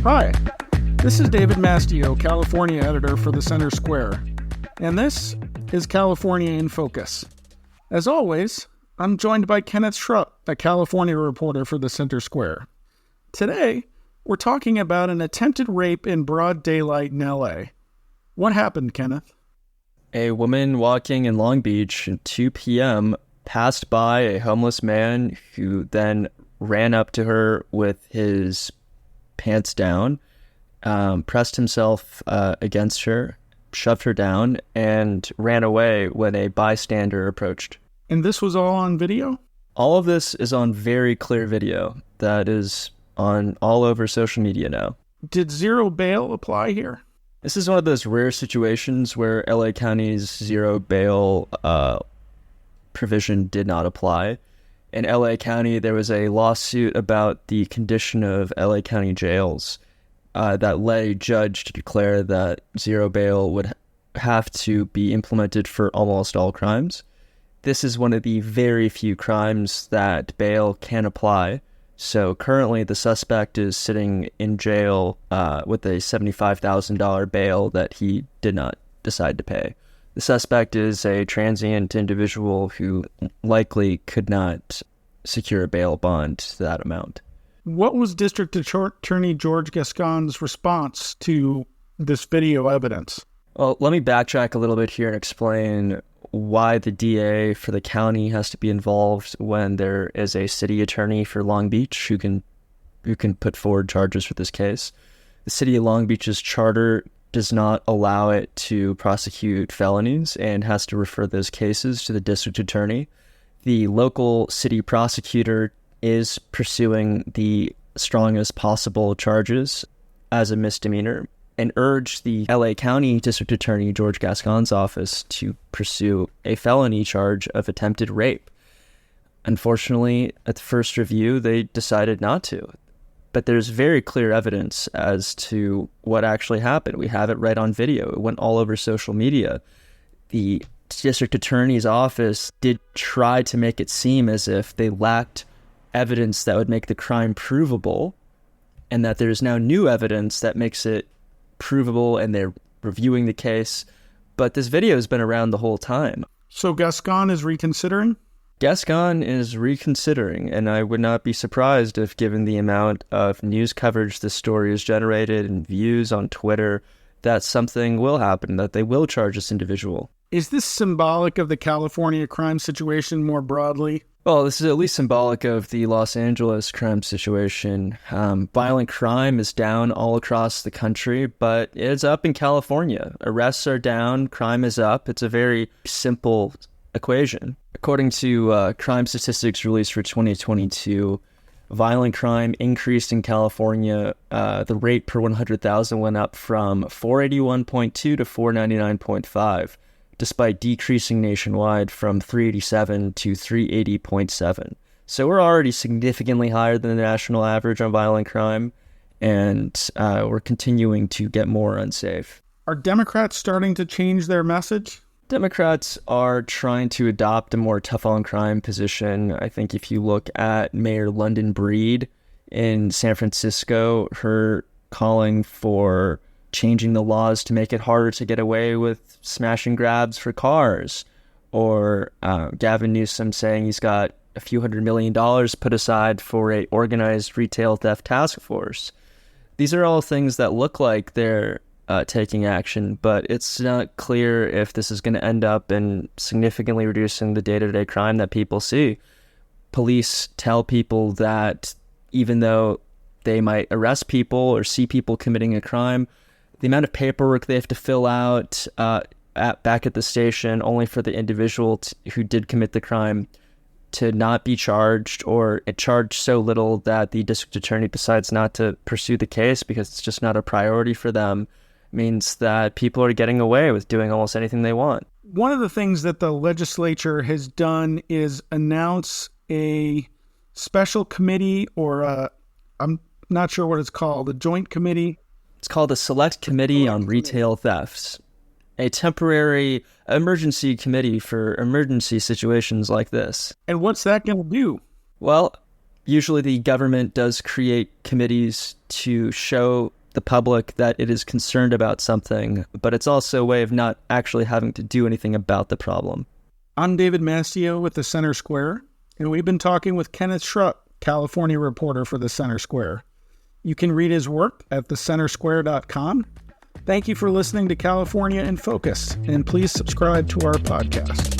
Hi, this is David Mastio, California editor for the Center Square, and this is California in Focus. As always, I'm joined by Kenneth Schrupp, a California reporter for the Center Square. Today, we're talking about an attempted rape in broad daylight in LA. What happened, Kenneth? A woman walking in Long Beach at 2 p.m. passed by a homeless man who then ran up to her with his pants down, pressed himself against her, shoved her down, and ran away when a bystander approached. And this was all on video? All of this is on very clear video that is on all over social media now. Did zero bail apply here? This is one of those rare situations where LA County's zero bail provision did not apply. In LA County, there was a lawsuit about the condition of LA County jails that led a judge to declare that zero bail would have to be implemented for almost all crimes. This is one of the very few crimes that bail can apply. So currently the suspect is sitting in jail with a $75,000 bail that he did not decide to pay. The suspect is a transient individual who likely could not secure a bail bond to that amount. What was District Attorney George Gascon's response to this video evidence? Well, let me backtrack a little bit here and explain why the DA for the county has to be involved when there is a city attorney for Long Beach who can put forward charges for this case. The city of Long Beach's charter does not allow it to prosecute felonies and has to refer those cases to the district attorney. The local city prosecutor is pursuing the strongest possible charges as a misdemeanor and urged the LA County District Attorney George Gascon's office to pursue a felony charge of attempted rape. Unfortunately, at the first review, they decided not to. But there's very clear evidence as to what actually happened. We have it right on video. It went all over social media. The district attorney's office did try to make it seem as if they lacked evidence that would make the crime provable, and that there's now new evidence that makes it provable, and they're reviewing the case. But this video has been around the whole time. So Gascon is reconsidering? Gascon is reconsidering, and I would not be surprised if, given the amount of news coverage this story has generated and views on Twitter, that something will happen, that they will charge this individual. Is this symbolic of the California crime situation more broadly? Well, this is at least symbolic of the Los Angeles crime situation. Violent crime is down all across the country, but it's up in California. Arrests are down, crime is up. It's a very simple equation. According to crime statistics released for 2022, violent crime increased in California. The rate per 100,000 went up from 481.2 to 499.5, despite decreasing nationwide from 387 to 380.7. So we're already significantly higher than the national average on violent crime, and we're continuing to get more unsafe. Are Democrats starting to change their message? Democrats are trying to adopt a more tough-on-crime position. I think if you look at Mayor London Breed in San Francisco, her calling for changing the laws to make it harder to get away with smash and grabs for cars, or Gavin Newsom saying he's got a few $100 million put aside for a organized retail theft task force. These are all things that look like they're taking action, but it's not clear if this is going to end up in significantly reducing the day-to-day crime that people see. Police tell people that even though they might arrest people or see people committing a crime, the amount of paperwork they have to fill out back at the station only for the individual who did commit the crime to not be charged, or charged so little that the district attorney decides not to pursue the case because it's just not a priority for them, means that people are getting away with doing almost anything they want. One of the things that the legislature has done is announce a special committee, or I'm not sure what it's called, a joint committee. It's called the Select Committee on Retail Thefts, a temporary emergency committee for emergency situations like this. And what's that going to do? Well, Usually the government does create committees to show the public that it is concerned about something, but it's also a way of not actually having to do anything about the problem. I'm David Mastio with the Center Square, and we've been talking with Kenneth Schrupp, California reporter for the Center Square. You can read his work at thecentersquare.com. Thank you for listening to California in Focus, and please subscribe to our podcast.